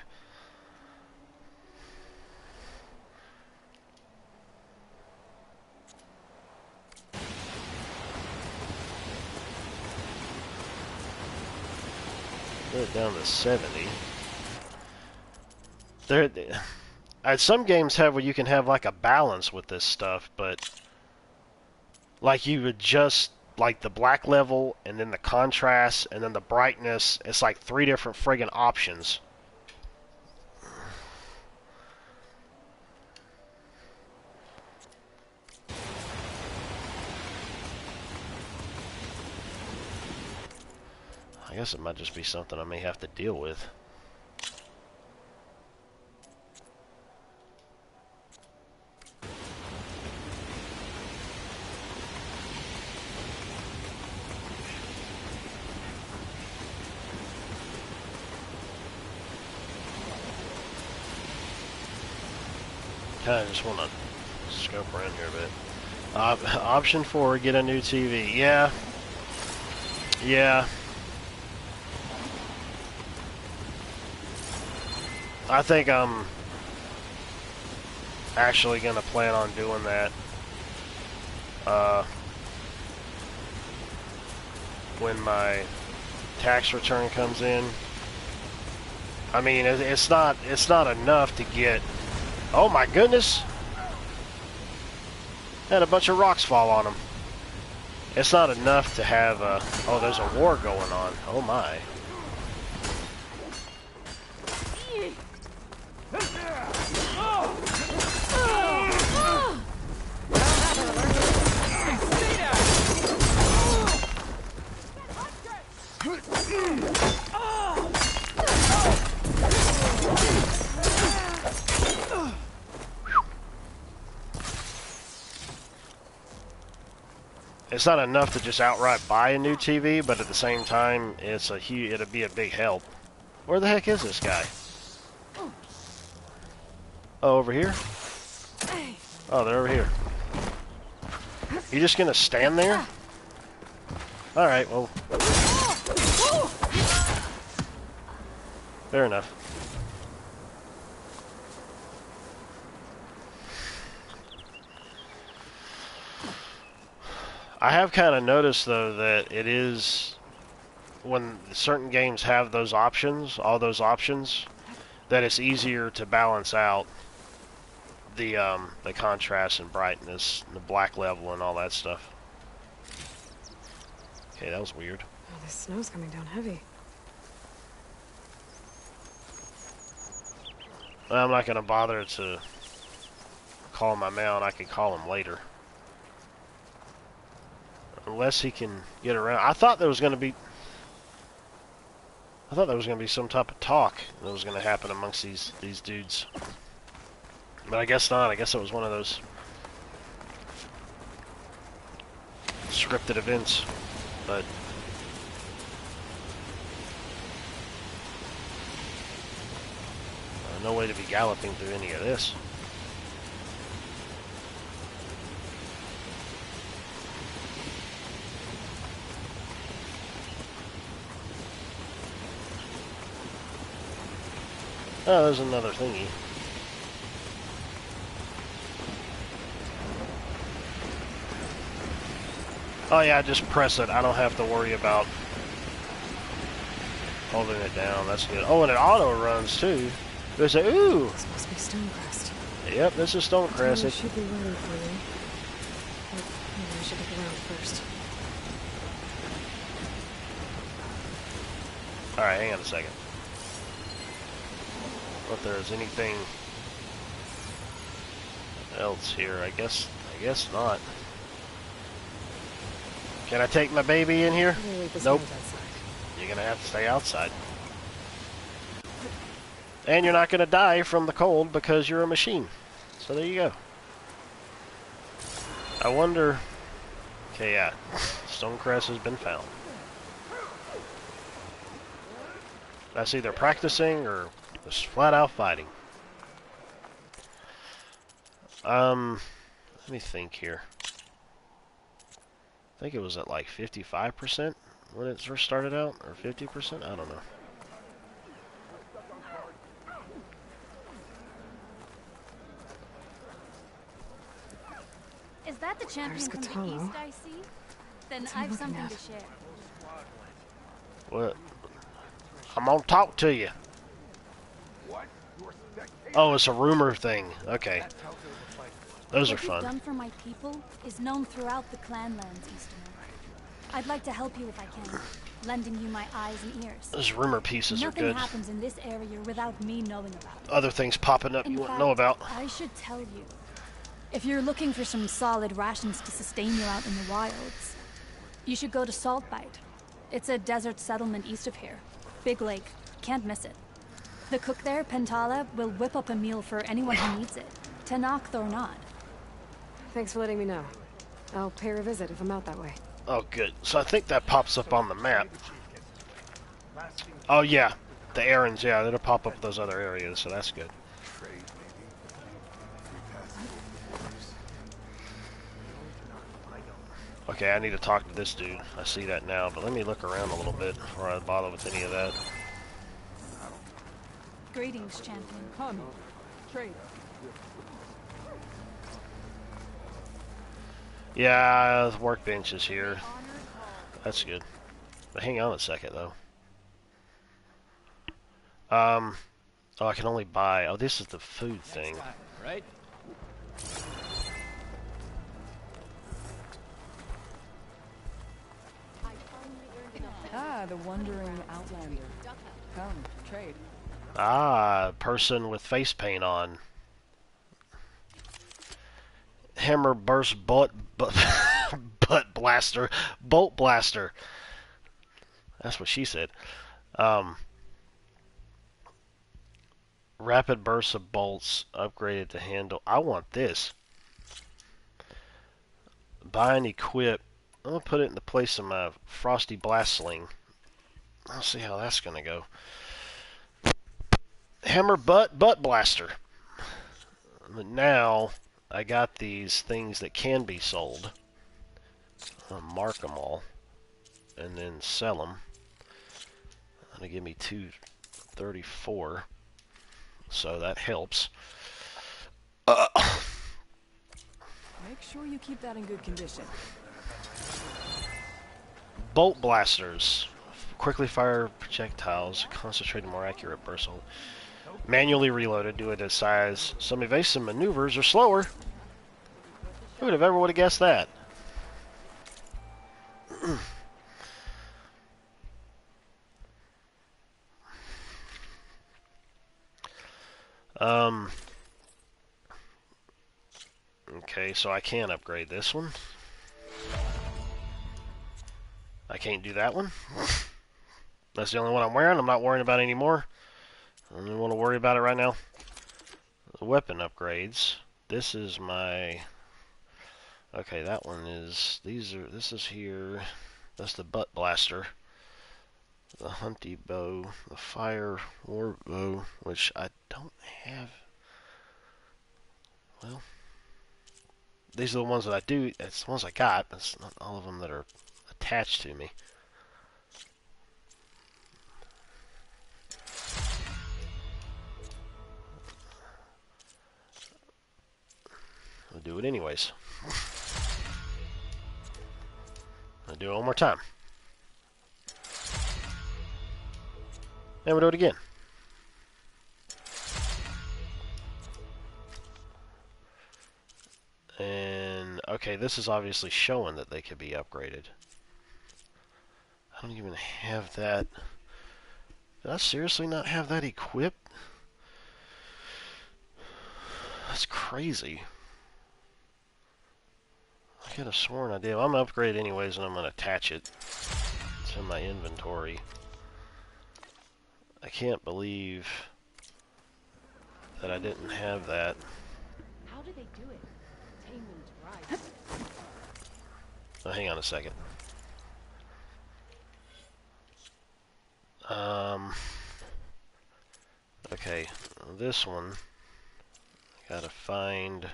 Put it down to 70. Some games have where you can have like a balance with this stuff, but like you adjust like the black level and then the contrast and then the brightness. It's like 3 different friggin' options. I guess it might just be something I may have to deal with. Kinda just want to scope around here a bit. Option 4, get a new TV. Yeah. Yeah. I think I'm actually going to plan on doing that. When my tax return comes in. I mean, it's not enough to get... Oh my goodness! Had a bunch of rocks fall on them. It's not enough to have a... Oh, there's a war going on. Oh my. It's not enough to just outright buy a new TV, but at the same time, it'll be a big help. Where the heck is this guy? Oh, over here? Oh, they're over here. You just gonna stand there? Alright, well. Fair enough. I have kind of noticed, though, that it is, when certain games have those options, all those options, that it's easier to balance out the contrast and brightness, and the black level, and all that stuff. Okay, that was weird. Oh, the snow's coming down heavy. Well, I'm not going to bother to call my mount. I can call him later. Unless he can get around. I thought there was going to be some type of talk that was going to happen amongst these dudes. But I guess not. I guess it was one of those scripted events. But no way to be galloping through any of this. Oh, there's another thingy. Oh yeah, just press it. I don't have to worry about holding it down. That's good. Oh, and it auto runs too. There's a ooh. This must be Stonecrest. Yep, this is Stonecrest. It should be waiting for you. But maybe I should look around first. All right, hang on a second. If there's anything else here, I guess not. Can I take my baby in here? Nope. You're gonna have to stay outside. And you're not gonna die from the cold because you're a machine. So there you go. I wonder... Okay, yeah. Stonecrest has been found. That's either practicing or just flat out fighting. Let me think here. think it was at like 55% when it first started out, or 50%. I don't know. Is that the champion from the Katana. east I see? Then What's he I've looking something at? to share. What? I'm gonna talk to you. Oh, it's a rumor thing. Okay. Those are What you've fun. done for my people is known throughout the Clanlands, Easterner. I'd like to help you if I can, lending you my eyes and ears. Those rumor pieces are Nothing good. happens in this area without me knowing about it. Other things popping up In you wouldn't fact, know about. I should tell you. If you're looking for some solid rations to sustain you out in the wilds, you should go to Saltbite. It's a desert settlement east of here. Big lake. Can't miss it. The cook there, Pentala, will whip up a meal for anyone who needs it. Tenakth or not. Thanks for letting me know. I'll pay her a visit if I'm out that way. Oh, good. So I think that pops up on the map. Oh, yeah. The errands, yeah, it'll pop up those other areas, so that's good. Okay, I need to talk to this dude. I see that now, but let me look around a little bit before I bother with any of that. Greetings, champion. Come, trade. Yeah, the workbench is here. That's good. But hang on a second, though. Oh, I can only buy... Oh, this is the food thing. Right? Ah, the wandering outlander. Come, trade. Ah, person with face paint on. Hammer burst butt butt blaster, bolt blaster. That's what she said. Rapid burst of bolts upgraded to handle. I want this. Buy and equip. I'm gonna put it in the place of my frosty blast sling. I'll see how that's gonna go. Hammer butt blaster. But now I got these things that can be sold. I'll mark them all and then sell them. That'll give me 234, so that helps. Make sure you keep that in good condition. Bolt blasters. Quickly fire projectiles, concentrate more accurate burst. Manually reloaded, do it at size. Some evasive maneuvers are slower. Who would have ever would have guessed that? Okay, so I can upgrade this one. I can't do that one. That's the only one I'm wearing. I'm not worrying about it anymore. I don't even want to worry about it right now. The weapon upgrades. This is my... Okay, that one is... This is here. That's the butt blaster. The hunty bow. The fire war bow, which I don't have. Well, these are the ones that I do. It's the ones I got. It's not all of them that are attached to me. I'll do it anyways. I'll do it one more time. And we'll do it again. And, okay, this is obviously showing that they could be upgraded. I don't even have that. Did I seriously not have that equipped? That's crazy. I could have sworn I did. Well, I'm going to upgrade it anyways, and I'm going to attach it to my inventory. I can't believe that I didn't have that. How do they do it? Taman's right. Oh, hang on a second. Okay, this one, I gotta find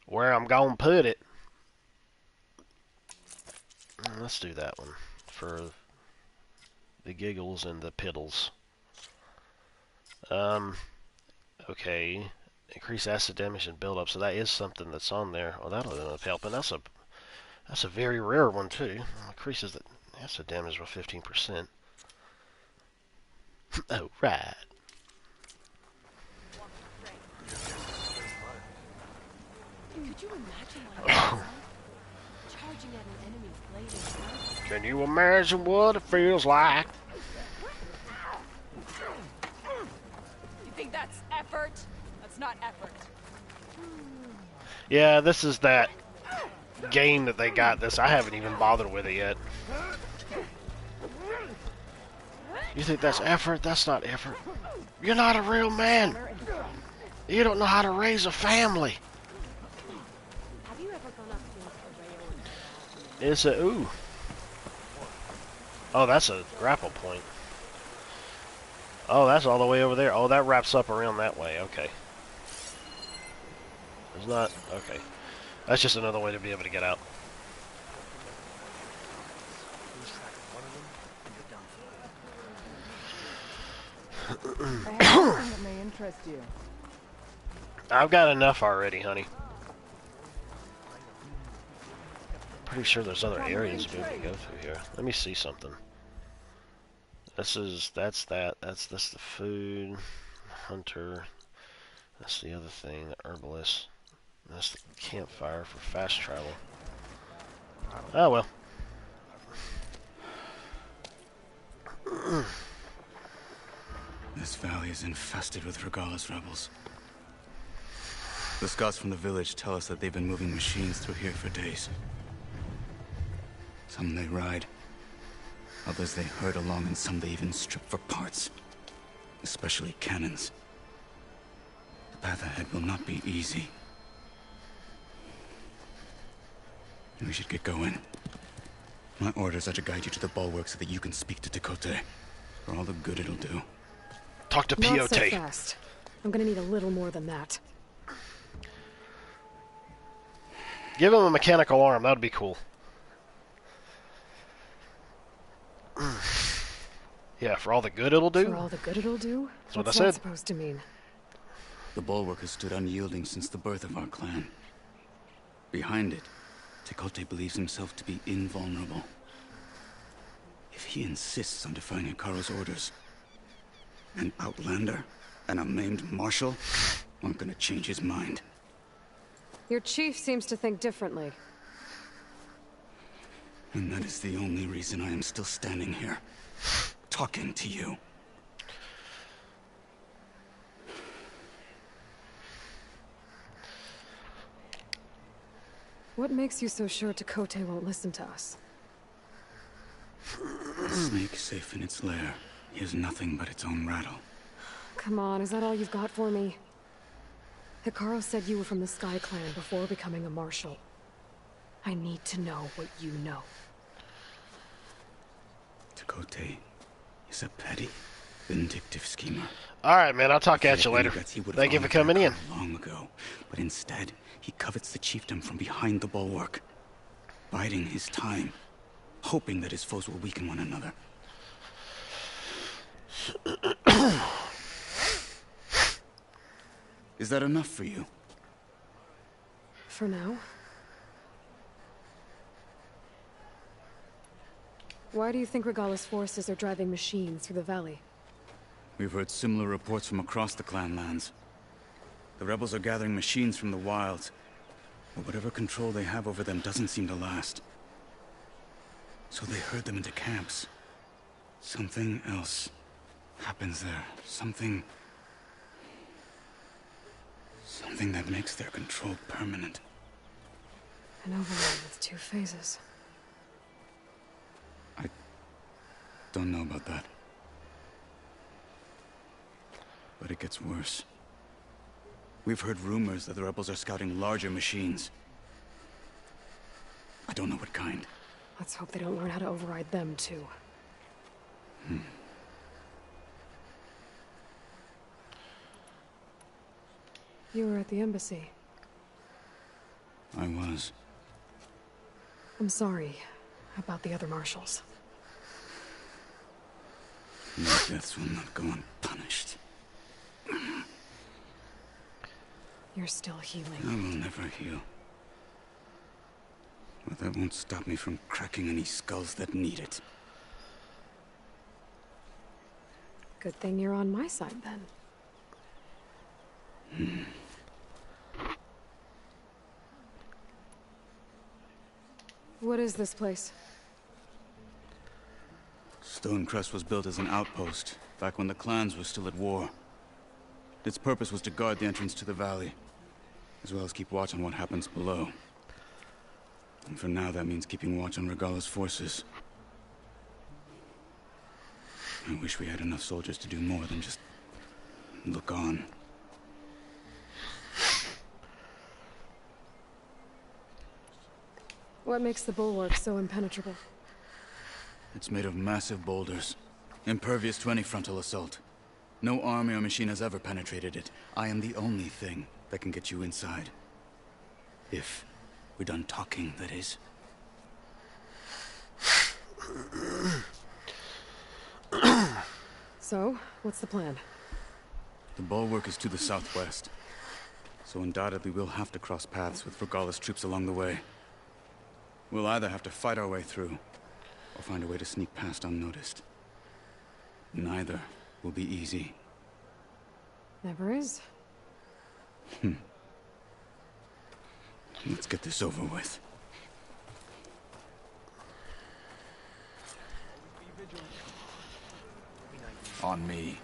where I'm gonna put it. Let's do that one for the giggles and the piddles. Okay. Increase acid damage and build up. So that is something that's on there. Oh, that'll end up helping. That's a very rare one too. Increases the acid damage by 15%. Oh, right. Could you imagine what it feels like? Charging at an enemy's blade. Can you imagine what it feels like? You think that's effort? That's not effort. Yeah, this is that game that they got this. I haven't even bothered with it yet. You think that's effort? That's not effort. You're not a real man. You don't know how to raise a family. Have you ever gone up against a It's a ooh. Oh, that's a grapple point. Oh, that's all the way over there. Oh, that wraps up around that way. Okay. It's not... Okay. That's just another way to be able to get out. I have something that may interest you. I've got enough already, honey. Pretty sure there's other areas to be able to go through here. Let me see something. That's the food, hunter. That's the other thing, the herbalist. That's the campfire for fast travel. Oh well. This valley is infested with Regalla's rebels. The scouts from the village tell us that they've been moving machines through here for days. Some they ride, others they herd along, and some they even strip for parts. Especially cannons. The path ahead will not be easy. We should get going. My orders are to guide you to the bulwark so that you can speak to Tekote. For all the good it'll do. Talk to Not so Peyote. fast. I'm gonna need a little more than that. Give him a mechanical arm. That'd be cool. Yeah, for all the good it'll do. For all the good it'll do? That's what I What's said. that supposed to mean? The bulwark has stood unyielding since the birth of our clan. Behind it, Tekote believes himself to be invulnerable. If he insists on defying Hikaru's orders, an outlander and a maimed marshal aren't gonna change his mind. Your chief seems to think differently. And that is the only reason I am still standing here, talking to you. What makes you so sure Tekote won't listen to us? A snake safe in its lair hears nothing but its own rattle. Come on, is that all you've got for me? Hikaru said you were from the Sky Clan before becoming a marshal. I need to know what you know. Tekote is a petty, vindictive schemer. Alright, man. I'll talk at you later. Thank you for coming in. Long ago, but instead, he covets the chiefdom from behind the bulwark, biding his time, hoping that his foes will weaken one another. Is that enough for you? For now. Why do you think Regalla's forces are driving machines through the valley? We've heard similar reports from across the clan lands. The rebels are gathering machines from the wilds, but whatever control they have over them doesn't seem to last. So they herd them into camps. Something else happens there. Something that makes their control permanent. An overlord with 2 phases. I don't know about that. But it gets worse. We've heard rumors that the rebels are scouting larger machines. I don't know what kind. Let's hope they don't learn how to override them, too. You were at the embassy. I was. I'm sorry. about the other marshals. My deaths will not go unpunished. You're still healing. I will never heal. But that won't stop me from cracking any skulls that need it. Good thing you're on my side, then. What is this place? Stonecrest was built as an outpost, back when the clans were still at war. Its purpose was to guard the entrance to the valley, as well as keep watch on what happens below. And for now, that means keeping watch on Regalla's forces. I wish we had enough soldiers to do more than just look on. What makes the bulwark so impenetrable? It's made of massive boulders, impervious to any frontal assault. No army or machine has ever penetrated it. I am the only thing that can get you inside. If we're done talking, that is. So, what's the plan? The bulwark is to the southwest, so undoubtedly we'll have to cross paths with Regalla's troops along the way. We'll either have to fight our way through, or find a way to sneak past unnoticed. Neither will be easy. Never is. Let's get this over with. On me.